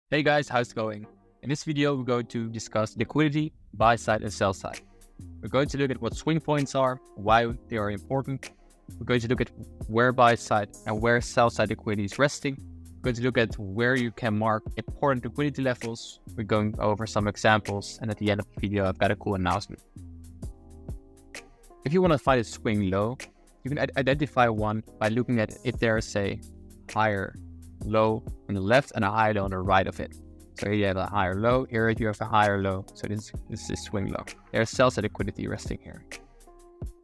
Hey guys, how's it going? In this video, we're going to discuss liquidity, buy side and sell side. We're going to look at what swing points are, why they are important. We're going to look at where buy side and where sell side liquidity is resting. We're going to look at where you can mark important liquidity levels. We're going over some examples, and at the end of the video, I've got a cool announcement. If you want to find a swing low, you can identify one by looking at if there's a higher low on the left and a higher low on the right of it. So here you have a higher low, here you have a higher low. So this is swing low. There's sell side liquidity resting here.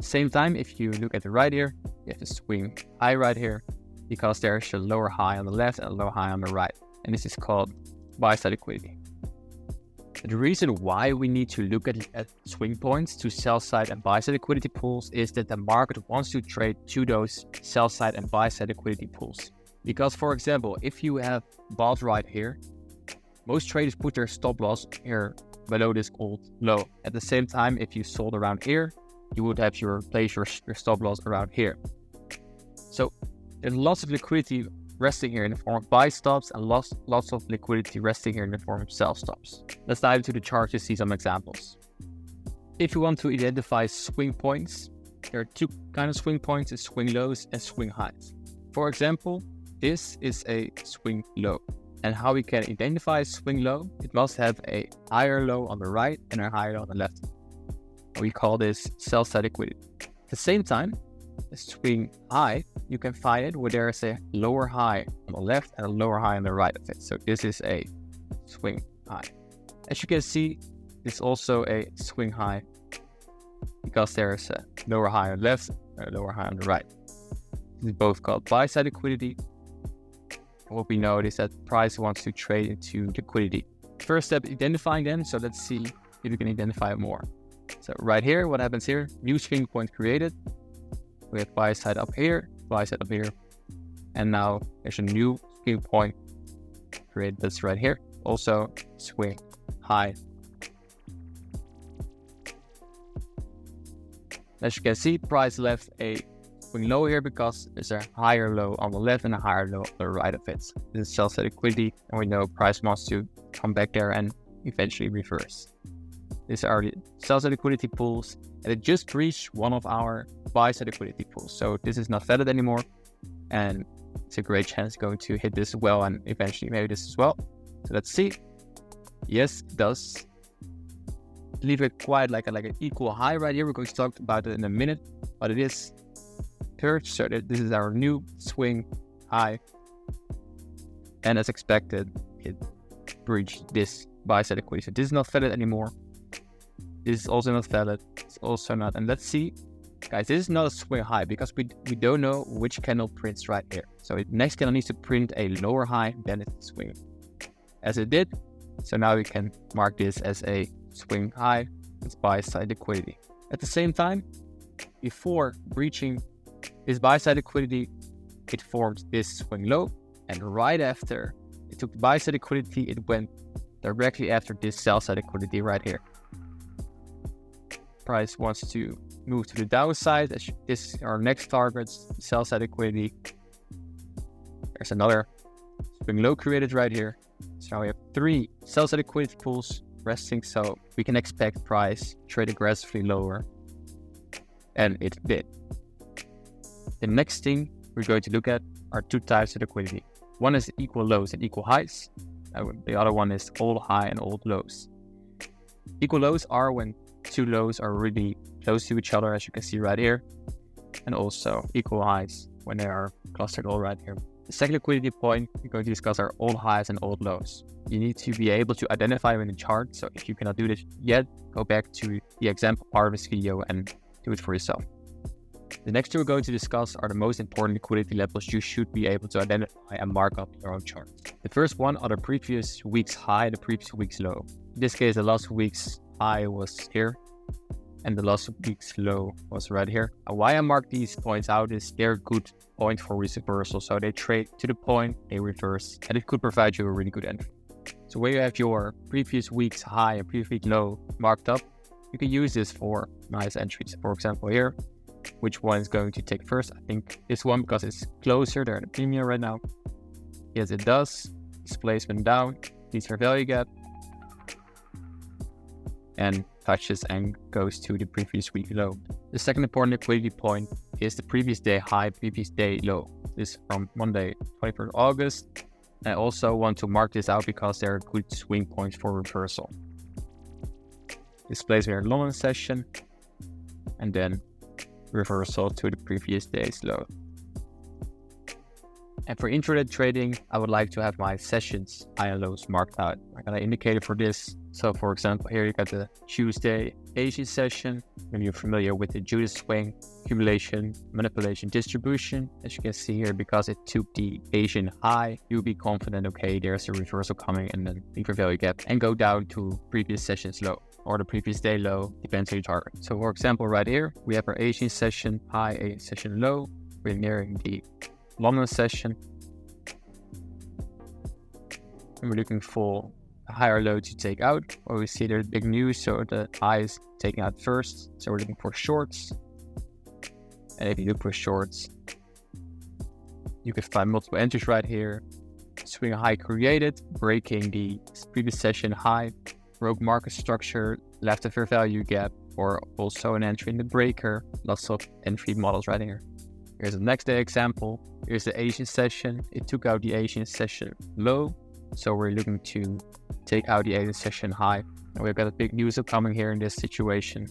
Same time, if you look at the right here, you have the swing high right here because there's a lower high on the left and a lower high on the right. And this is called buy side liquidity. The reason why we need to look at swing points to sell side and buy side liquidity pools is that the market wants to trade to those sell side and buy side liquidity pools. Because, for example, if you have bought right here, most traders put their stop loss here below this old low. At the same time, if you sold around here, you would have place your stop loss around here. So there's lots of liquidity resting here in the form of buy stops and lots of liquidity resting here in the form of sell stops. Let's dive into the chart to see some examples. If you want to identify swing points, there are two kinds of swing points: swing lows and swing highs. For example, this is a swing low. And how we can identify a swing low, it must have a higher low on the right and a higher low on the left. We call this sell side liquidity. At the same time, a swing high, you can find it where there is a lower high on the left and a lower high on the right of it. So this is a swing high. As you can see, it's also a swing high because there is a lower high on the left and a lower high on the right. This is both called buy side liquidity. What we know is that price wants to trade into liquidity. First step, identifying them. So let's see if we can identify more. So right here, what happens here? New swing point created. We have buy side up here, buy side up here. And now there's a new swing point created that's right here. Also swing high. As you can see, price left a swing low here because there's a higher low on the left and a higher low on the right of it. This is sell side liquidity, and we know price wants to come back there and eventually reverse. These are the sell side liquidity pools, and it just breached one of our buy side liquidity pools. So this is not valid anymore, and it's a great chance going to hit this as well, and eventually maybe this as well. So let's see. Yes, it does. Leave it quite like an equal high right here. We're going to talk about it in a minute, but it is purge. So this is our new swing high, and as expected, it breached this buy side liquidity. So this is not valid anymore. This is also not valid. It's also not. And let's see, guys, this is not a swing high because we don't know which candle prints right here. So next candle needs to print a lower high, then it's swing, as it did. So now we can mark this as a swing high. It's buy side liquidity. At the same time, before breaching this buy side liquidity, it formed this swing low, and right after it took the buy side liquidity, it went directly after this sell side liquidity right here. Price wants to move to the downside. This is our next targets, sell side liquidity. There's another swing low created right here. So now we have three sell side liquidity pools resting, so we can expect price trade aggressively lower, and it did. The next thing we're going to look at are two types of liquidity. One is equal lows and equal highs. The other one is old high and old lows. Equal lows are when two lows are really close to each other, as you can see right here. And also equal highs when they are clustered all right here. The second liquidity point we're going to discuss are old highs and old lows. You need to be able to identify them in the chart. So if you cannot do this yet, go back to the example part of this video and do it for yourself. The next two we're going to discuss are the most important liquidity levels you should be able to identify and mark up your own chart. The first one are the previous week's high and the previous week's low. In this case, the last week's high was here, and the last week's low was right here. And why I mark these points out is they're a good point for reversal. So they trade to the point, they reverse, and it could provide you a really good entry. So where you have your previous week's high and previous week's low marked up, you can use this for nice entries. For example, here, which one is going to take first? I think this one because it's closer. They're in the premium right now. Yes, it does. Displacement down. the fair value gap and touches and goes to the previous week low. The second important liquidity point is the previous day high, previous day low. This is from Monday, 21st August. I also want to mark this out because there are good swing points for reversal. Displays here London session and then reversal to the previous day's low. And for intraday trading, I would like to have my sessions high and lows marked out. I got an indicator for this. So for example, here you got the Tuesday Asian session. When you're familiar with the Judas swing, accumulation, manipulation, distribution, as you can see here, because it took the Asian high, you'll be confident, okay, there's a reversal coming and then leave your value gap and go down to previous session's low or the previous day low, depends on your target. So for example, right here, we have our Asian session high, a session low. We're nearing the London session. And we're looking for a higher low to take out. Or we see there's big news, so the high is taken out first. So we're looking for shorts. And if you look for shorts, you can find multiple entries right here. Swing high created, breaking the previous session high, broke market structure, left a fair value gap, or also an entry in the breaker. Lots of entry models right here. Here's the next day example. Here's the Asian session. It took out the Asian session low. So we're looking to take out the Asian session high. And we've got a big news upcoming here in this situation.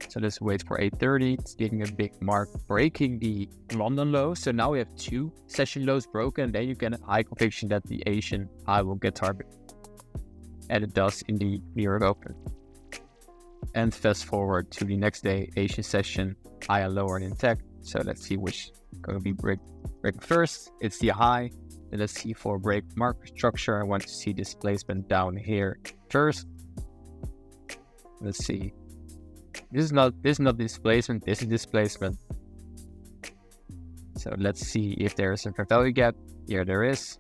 So let's wait for 8:30. It's getting a big mark, breaking the London low. So now we have two session lows broken. And then you get a high conviction that the Asian high will get targeted. And it does in the New York Open. And fast forward to the next day, Asian session, high and lower and intact. So let's see which going to be break first. It's the high. Then let's see for break market structure. I want to see displacement down here first. Let's see. This is not displacement. This is displacement. So let's see if there is a fair value gap. Here there is.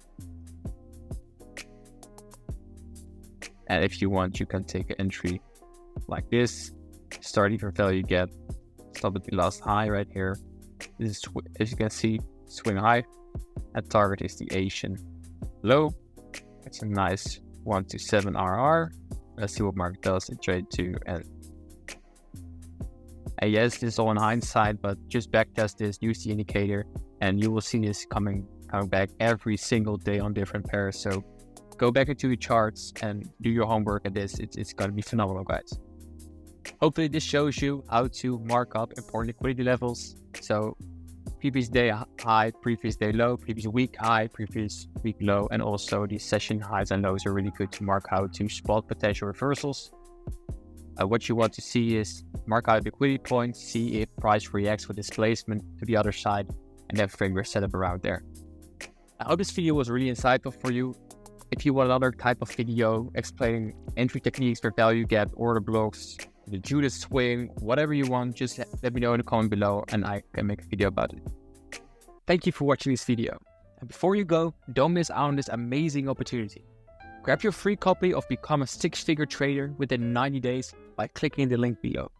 And if you want, you can take an entry like this. Start fair value gap. Stop at the last high right here. This is, as you can see, swing high. At target is the Asian low. It's a nice 1 to 7 RR. Let's see what market does in trade 2. And yes, this is all in hindsight, but just backtest this, use the indicator, and you will see this coming back every single day on different pairs. So go back into your charts and do your homework at this. It's going to be phenomenal, guys. Hopefully this shows you how to mark up important liquidity levels. So previous day high, previous day low, previous week high, previous week low, and also the session highs and lows are really good to mark how to spot potential reversals. What you want to see is mark out liquidity points, see if price reacts with displacement to the other side, and then frame your setup around there. I hope this video was really insightful for you. If you want another type of video explaining entry techniques for value gap, order blocks, the Judas swing, whatever you want, just let me know in the comment below and I can make a video about it. Thank you for watching this video. And before you go, don't miss out on this amazing opportunity. Grab your free copy of Become a Six-Figure Trader within 90 days by clicking the link below.